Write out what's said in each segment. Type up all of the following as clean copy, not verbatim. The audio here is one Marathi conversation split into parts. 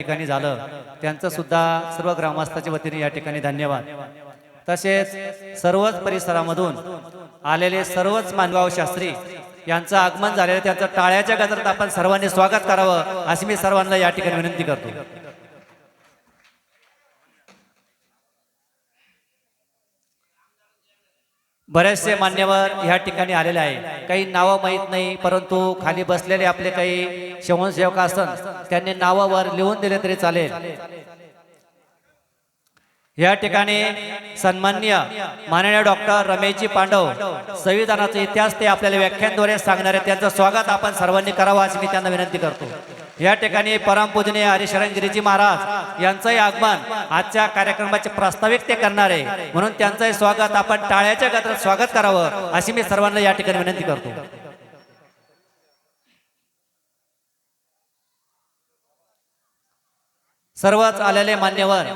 ठिकाणी झालं त्यांचं सुद्धा सर्व ग्रामस्थांच्या वतीने या ठिकाणी धन्यवाद। तसेच सर्वच परिसरामधून आलेले सर्वच मानगाव शास्त्री यांचं आगमन झालेलं त्यांचं टाळ्याच्या गजरात आपण सर्वांनी स्वागत करावं अशी मी सर्वांना या ठिकाणी विनंती करतो। बरेचसे मान्यवर या ठिकाणी आलेले आहे, काही नावं माहीत नाही, परंतु खाली बसलेले आपले काही स्वयंसेवक असतात त्यांनी नावावर लिहून दिले तरी चालेल। या ठिकाणी सन्माननीय माननीय डॉक्टर रमेशजी पांडव संविधानाचा इतिहास ते आपल्याला व्याख्यानद्वारे सांगणार आहेत, त्यांचं स्वागत आपण सर्वांनी करावं अशी मी त्यांना विनंती करतो। या ठिकाणी परमपूजनीय हरिशरण गिरीजी महाराज यांचंही आगमन आजच्या कार्यक्रमाचे प्रास्ताविक ते करणार आहे, म्हणून त्यांचंही स्वागत आपण टाळ्याच्या गजरात स्वागत करावं अशी मी सर्वांना या ठिकाणी विनंती करतो। सर्वच आलेले मान्यवर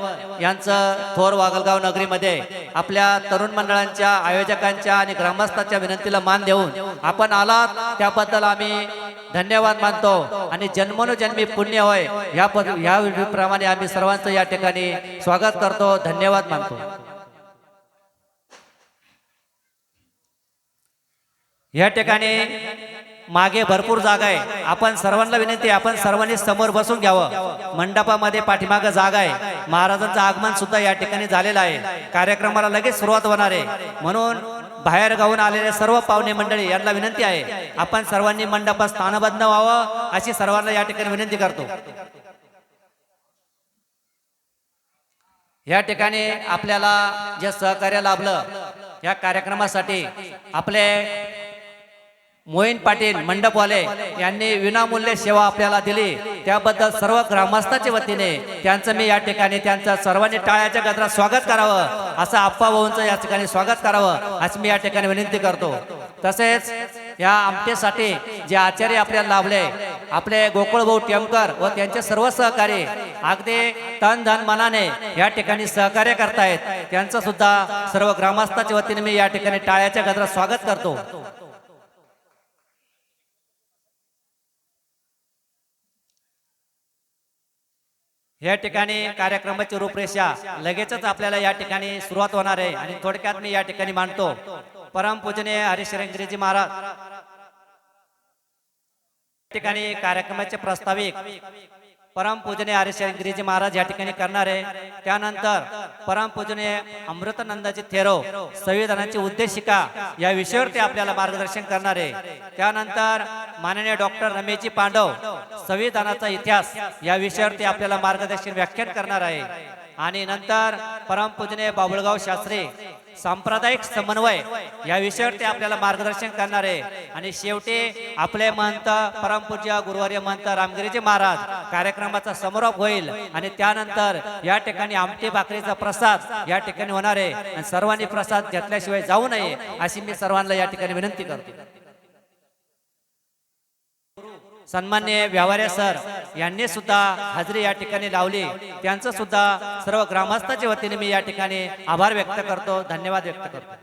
यांचं थोर वागलगाव नगरीमध्ये आपल्या तरुण मंडळांच्या आयोजकांच्या आणि ग्रामस्थांच्या विनंतीला मान देऊन आपण आलात त्याबद्दल आम्ही धन्यवाद मानतो आणि जन्मोजन्मी पुण्य होय या प्रमाणे आम्ही सर्वांचं या ठिकाणी स्वागत करतो, धन्यवाद मानतो। या ठिकाणी मागे भरपूर जागा आहे, आपण सर्वांना विनंती आपण सर्वांनी समोर बसून घ्यावं। मंडपामध्ये पाठीमागे जागा आहे, महाराजांचं आगमन सुद्धा या ठिकाणी झालेलं आहे, कार्यक्रमाला लगेच सुरुवात होणार आहे, म्हणून बाहेर गावून आलेले सर्व पाहुणे मंडळी यांना विनंती आहे आपण सर्वांनी मंडपात स्थानबद्ध व्हावं अशी सर्वांना या ठिकाणी विनंती करतो। या ठिकाणी आपल्याला जे सहकार्य लाभलं या कार्यक्रमासाठी आपले मोहीन पाटील मंडपवाले यांनी विनामूल्य सेवा आपल्याला दिली, त्याबद्दल सर्व ग्रामस्थांच्या वतीने त्यांचं मी या ठिकाणी त्यांचं सर्वांनी टाळ्याच्या गजरात स्वागत करावं, असं आप्पा भाऊंचं या ठिकाणी स्वागत करावं अशी मी या ठिकाणी विनंती करतो। तसेच या आमटेसाठी जे आचार्य आपल्याला लाभले आपले गोकुळभाऊ टेमकर व त्यांचे सर्व सहकारी अगदी तन धन मनाने या ठिकाणी सहकार्य करतायत, त्यांचं सुद्धा सर्व ग्रामस्थांच्या वतीने मी या ठिकाणी टाळ्याच्या गजरात स्वागत करतो। या ठिकाणी कार्यक्रमाची रूपरेषा लगेचच आपल्याला या ठिकाणी सुरुवात होणार आहे आणि थोडक्यात मी या ठिकाणी मांडतो। परमपूजनीय हरिशरण गिरीजी महाराज ठिकाणी कार्यक्रमाचे प्रास्ताविक परमपूजनीय हरिशरण गिरीजी महाराज या ठिकाणी करणार आहे, त्यानंतर परमपूजनीय अमृतानंदजी थेरो संविधानाची उद्देशिका या विषयावर ते आपल्याला मार्गदर्शन करणार आहे, त्यानंतर माननीय डॉक्टर रमेशजी पांडव संविधानाचा इतिहास या विषयावर ते आपल्याला मार्गदर्शन व्याख्यान करणार आहे, आणि नंतर परमपूजनीय बाबुळगाव शास्त्री सांप्रदायिक समन्वय या विषयावर ते आपल्याला मार्गदर्शन करणार आहे, आणि शेवटी आपले महंत परमपूज्य गुरुवर्य महंत रामगिरीजी महाराज कार्यक्रमाचा समारोप होईल, आणि त्यानंतर या ठिकाणी आमटी भाकरीचा प्रसाद या ठिकाणी होणार आहे, आणि सर्वांनी प्रसाद घेतल्याशिवाय जाऊ नये अशी मी सर्वांना या ठिकाणी विनंती करतो। सन्माननीय व्यवहारे सर यांनी सुद्धा हजेरी या ठिकाणी लावली, त्यांचं सुद्धा सर्व ग्रामस्थांच्या वतीने मी या ठिकाणी आभार व्यक्त करतो, धन्यवाद व्यक्त करतो।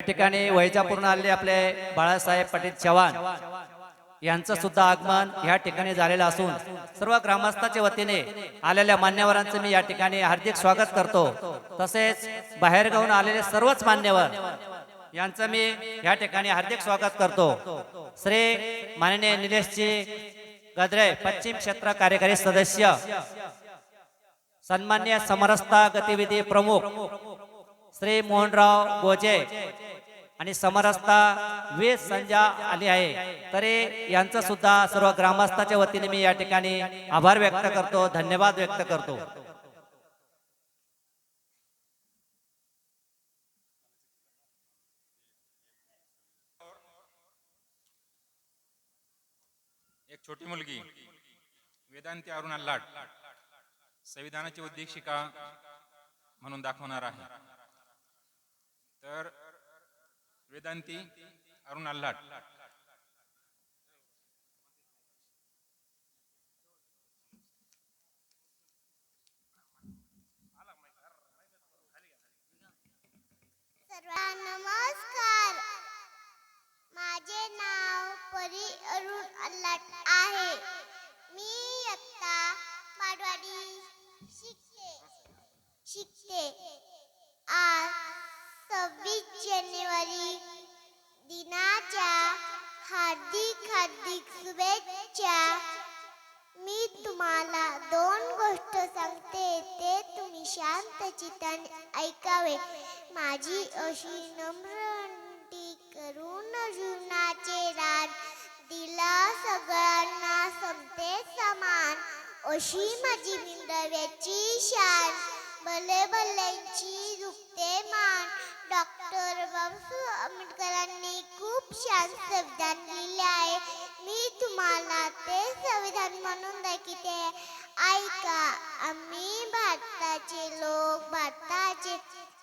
या ठिकाणी वैजापूर्ण आलेले आपले बाळासाहेब पाटील चव्हाण यांचं सुद्धा आगमन या ठिकाणी झालेलं असून सर्व ग्रामस्थांच्या वतीने आलेल्या मान्यवरांचं मी या ठिकाणी हार्दिक स्वागत करतो। तसेच बाहेरगावून आलेले सर्वच मान्यवर यांचं मी या ठिकाणी हार्दिक स्वागत करतो। श्री माननीय निलेशजी गद्रे पश्चिम क्षेत्र कार्यकारी सदस्य, सन्माननीय समरसता गतिविधी प्रमुख श्री मोहनराव गोजे आणि समरसता वे संजा आली आहे, तरी यांचं सुद्धा सर्व ग्रामस्थांच्या वतीने मी या ठिकाणी आभार व्यक्त करतो, धन्यवाद व्यक्त करतो। एक छोटी मुलगी वेदांती अरुणा लाट संविधानाची उद्देशिका म्हणून दाखवणार आहे, तर वेदांती अरुणा लाट। सर्व नमस्कार. माझे नाव परी अरुण अल्लाट आहे. मी इयत्ता माडवाडी शिकते. आज 26 जानेवारी दिनाच्या हार्दिक शुभेच्छा. मी तुम्हाला 2 गोष्ट सांगते, ते तुम्ही शांत चित्ताने ऐकावे. माझी अशी नम्र विनंती करून जीवनाचे रान दिला सगळ्यांना समते समान, अशी माझी मिळाव्याची शान. भले भल्यांची दुखते मान. डॉक्टर बाबासाहेब आंबेडकरांनी खूप छान संविधान लिहिले आहे. मी तुम्हाला ते संविधान म्हणून दाखवते, ऐका. आम्ही भारताचे लोक, भारताचे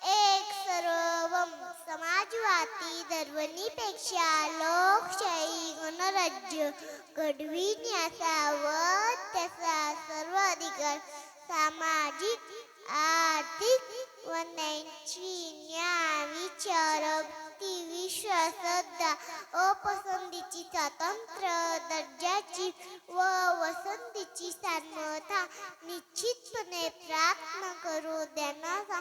एक सर्वभौम समाजवादी धर्मनिरपेक्षा लोकशाही गणराज्य घडविण्याचा व त्याचा सर्व अधिकार सामाजिक आर्थिक व नैतिक न्याय विचार विश्वास श्रद्धा व पसंतीची स्वातंत्र्य दर्जाची व वसंतीची सार्वभौमता निश्चितपणे प्रार्थना करू देण्याचा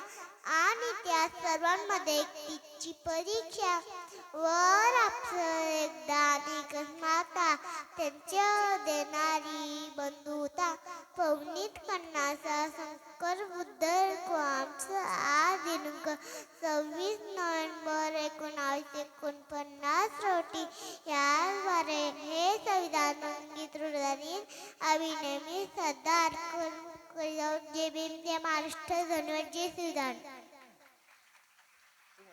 आणि त्या सर्वांमध्ये तिची परीक्षा वर एकदा माता त्यांच्या देणारी बंधुता पवनीत करण्याचा शंकर बुद्ध आमचा आज दिनांक 26 नोव्हेंबर 1949 रोजी याद्वारे हे संविधान अंकित अभिनेमी सरदार जय भीम, जय महाराष्ट्र, धन्यवाद, जय श्री